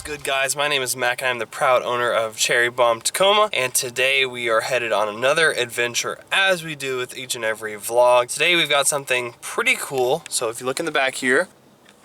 good, guys? My name is Mac and I'm the proud owner of Cherrybomb Tacoma, and today we are headed on another adventure as we do with each and every vlog. Today we've got something pretty cool. So if you look in the back here,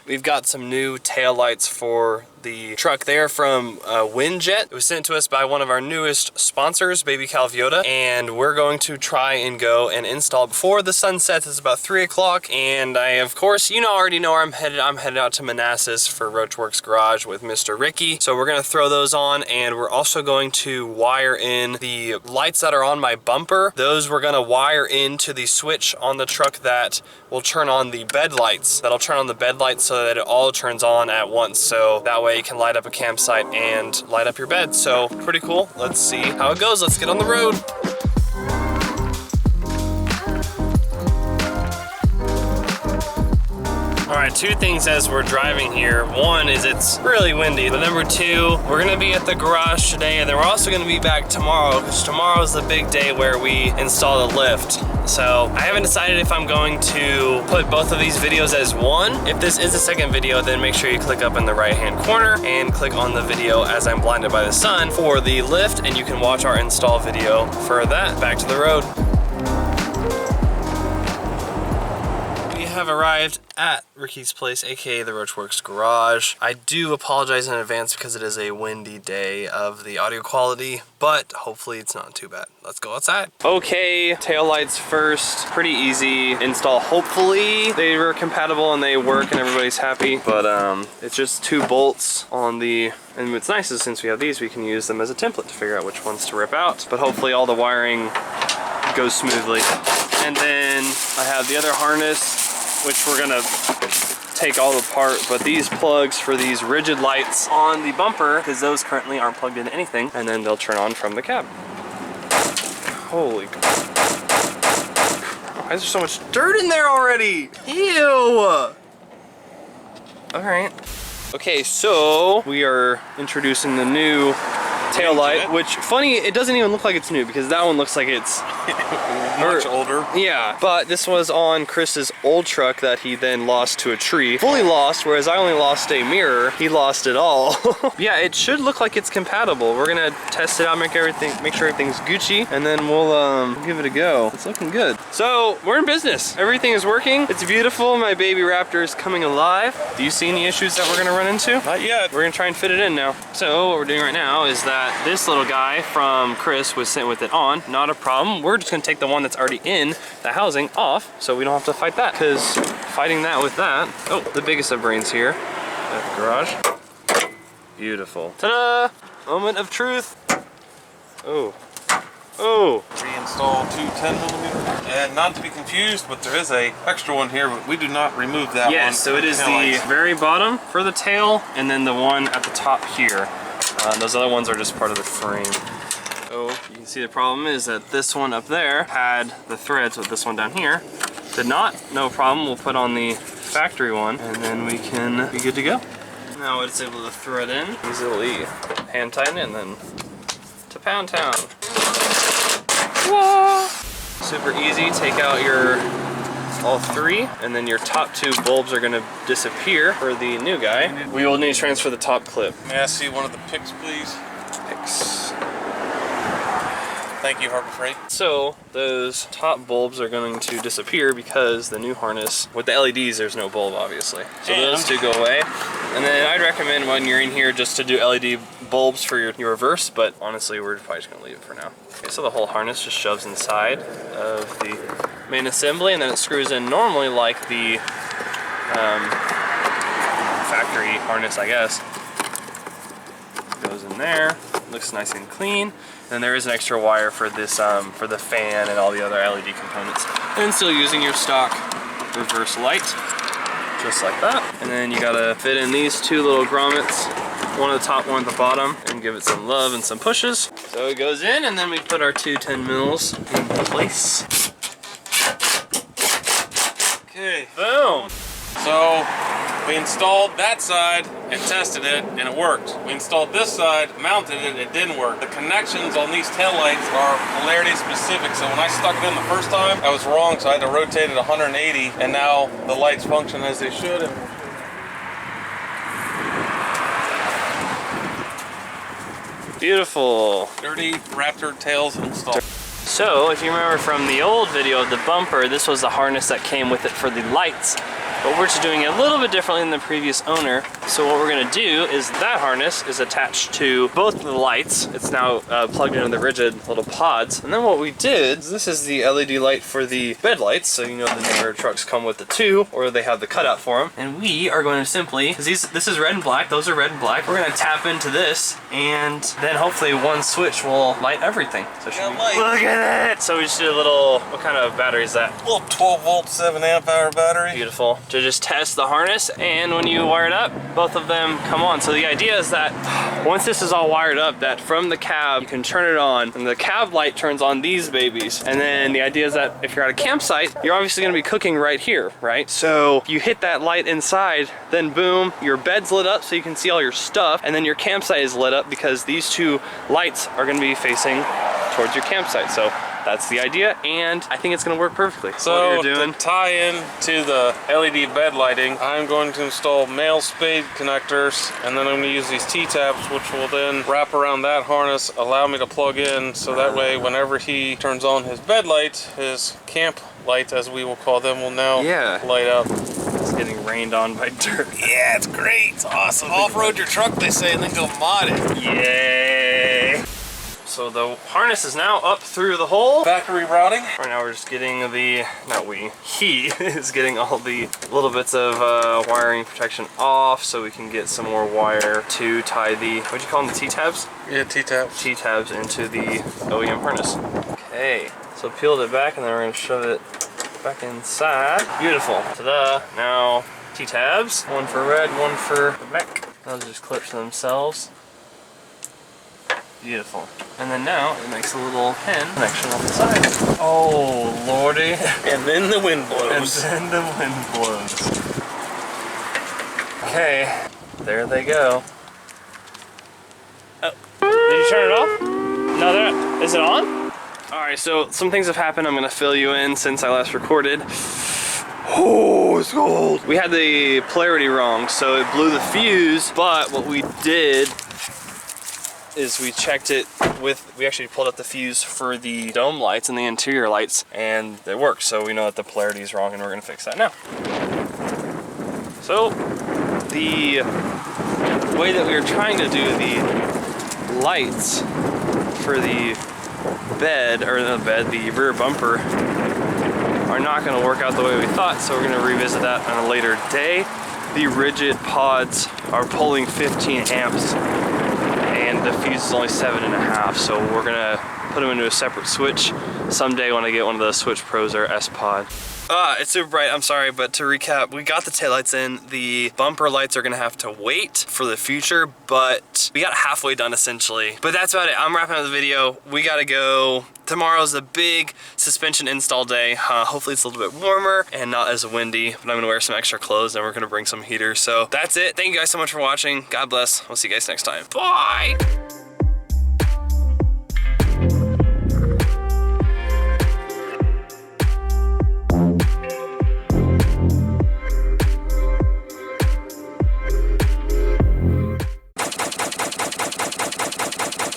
we've got some new tail lights for the truck there from Windjet. It was sent to us by one of our newest sponsors, Baby Calviota, and we're going to try and go and install before the sun sets. It's about 3 o'clock, and I, of course, already know where I'm headed. I'm headed out to Manassas for Roachwerkz Garage with Mr. Ricky. So we're gonna throw those on, and we're also going to wire in the lights that are on my bumper. Those we're gonna wire into the switch on the truck that will turn on the bed lights. That'll turn on the bed lights so that it all turns on at once. So that way you can light up a campsite and light up your bed. So pretty cool. Let's see how it goes. Let's get on the road. All right, two things as we're driving here. One is it's really windy, but number two, we're gonna be at the garage today, and then we're also gonna be back tomorrow, because tomorrow is the big day where we install the lift. So I haven't decided if I'm going to put both of these videos as one. If this is the second video, then make sure you click up in the right-hand corner and click on the video as I'm blinded by the sun for the lift, and you can watch our install video for that. Back to the road. Have arrived at Ricky's place, aka the Roachwerkz Garage. I do apologize in advance because it is a windy day of the audio quality, but hopefully it's not too bad. Let's go outside. Okay, tail lights first. Pretty easy install. Hopefully they were compatible and they work and everybody's happy, but it's just 2 bolts on the, and what's nice is since we have these, we can use them as a template to figure out which ones to rip out, but hopefully all the wiring goes smoothly. And then I have the other harness, which we're gonna take all apart, but these plugs for these rigid lights on the bumper, because those currently aren't plugged into anything, and then they'll turn on from the cab. Holy God. Why is there so much dirt in there already? Ew! Alright. Okay, so we are introducing the new tail light, which, funny, it doesn't even look like it's new because that one looks like it's much older. Yeah, but this was on Chris's old truck that he then lost to a tree. Fully lost, whereas I only lost a mirror. He lost it all. Yeah, it should look like it's compatible. We're gonna test it out, make sure everything's Gucci, and then we'll give it a go. It's looking good. So, we're in business. Everything is working. It's beautiful. My baby Raptor is coming alive. Do you see any issues that we're gonna run into? Not yet. We're gonna try and fit it in now. So, what we're doing right now is that this little guy from Chris was sent with it on. Not a problem. We're just gonna take the one that's already in the housing off so we don't have to fight that, because fighting that with that, oh, the biggest of brains here at the garage. Beautiful. Ta-da! Moment of truth. Oh. Oh. Reinstall 2 10mm. And not to be confused, but there is a extra one here, but we do not remove that one. Yes, so it is the very bottom for the tail, and then the one at the top here. Those other ones are just part of the frame. So you can see the problem is that this one up there had the threads with this one down here. Did not, no problem. We'll put on the factory one and then we can be good to go. Now it's able to thread in, easily hand tighten it, and then to Pound Town. Whoa! Super easy, take out your all 3, and then your top 2 bulbs are gonna disappear for the new guy. We will need to transfer the top clip. May I see one of the picks, please? Picks. Thank you, Harbor Freight. So those top bulbs are going to disappear because the new harness, with the LEDs, there's no bulb, obviously. So those 2 go away. And then I'd recommend when you're in here just to do LED bulbs for your reverse, but honestly, we're probably just gonna leave it for now. Okay, so the whole harness just shoves inside of the main assembly, and then it screws in normally like the factory harness, I guess. Goes in there, looks nice and clean. Then there is an extra wire for this, for the fan and all the other LED components. And still using your stock reverse light, just like that. And then you gotta fit in these 2 little grommets, one at the top, one at the bottom, and give it some love and some pushes. So it goes in, and then we put our 2 10mm in place. Okay. Boom! So we installed that side and tested it, and it worked. We installed this side, mounted it, it didn't work. The connections on these taillights are polarity specific, so when I stuck it in the first time, I was wrong, so I had to rotate it 180, and now the lights function as they should. Beautiful. Dirty Raptor tails installed. So, if you remember from the old video of the bumper, this was the harness that came with it for the lights. But we're just doing it a little bit differently than the previous owner. So what we're gonna do is that harness is attached to both of the lights. It's now plugged into the rigid little pods. And then what we did, this is the LED light for the bed lights. So you know the newer trucks come with the two, or they have the cutout for them. And we are going to simply, because this is red and black, those are red and black. We're gonna tap into this, and then hopefully one switch will light everything. So should we, look at it! So we just did a little, what kind of battery is that? A little 12 volt, 7 amp hour battery. Beautiful. To just test the harness, and when you wire it up, both of them come on. So the idea is that once this is all wired up, that from the cab you can turn it on, and the cab light turns on these babies. And then the idea is that if you're at a campsite, you're obviously going to be cooking right here, right? So you hit that light inside, then boom, your bed's lit up so you can see all your stuff, and then your campsite is lit up because these two lights are going to be facing towards your campsite. So that's the idea, and I think it's gonna work perfectly. So what you're doing. to tie in to the LED bed lighting, I'm going to install male spade connectors, and then I'm going to use these T-tabs, which will then wrap around that harness, allow me to plug in, so that way whenever he turns on his bed light, his camp light, as we will call them, will now light up. It's getting rained on by dirt. Yeah, it's great. It's awesome. Off-road your truck, they say, and then go mod it. Yay! So the harness is now up through the hole. Factory routing. Right now we're just getting the, he is getting all the little bits of wiring protection off so we can get some more wire to tie the, what'd you call them, the T-tabs? Yeah, T-tabs. T-tabs into the OEM harness. Okay, so peeled it back and then we're gonna shove it back inside. Beautiful. Ta-da. Now T-tabs, one for red, one for the back. Those just clip to themselves. Beautiful. And then now it makes a little pin connection on the side. Oh lordy. And then the wind blows. And then the wind blows. Okay, there they go. Oh, did you turn it off? No, they're not. Is it on? Alright, so some things have happened. I'm gonna fill you in since I last recorded. Oh, it's cold. We had the polarity wrong, so it blew the fuse, but what we did is we checked it with, we actually pulled up the fuse for the dome lights and the interior lights, and it works. So we know that the polarity is wrong, and we're gonna fix that now. So the way that we were trying to do the lights for the bed, or the bed, the rear bumper, are not gonna work out the way we thought, so we're gonna revisit that on a later day. The rigid pods are pulling 15 amps, and the fuse is only 7.5, so we're gonna put them into a separate switch someday when I get one of the Switch Pros or S-Pod. It's super bright, I'm sorry, but to recap, we got the taillights in. The bumper lights are gonna have to wait for the future, but we got halfway done essentially. But that's about it, I'm wrapping up the video. We gotta go. Tomorrow's a big suspension install day. Hopefully it's a little bit warmer and not as windy, but I'm gonna wear some extra clothes and we're gonna bring some heaters. So that's it, thank you guys so much for watching. God bless, we'll see you guys next time. Bye!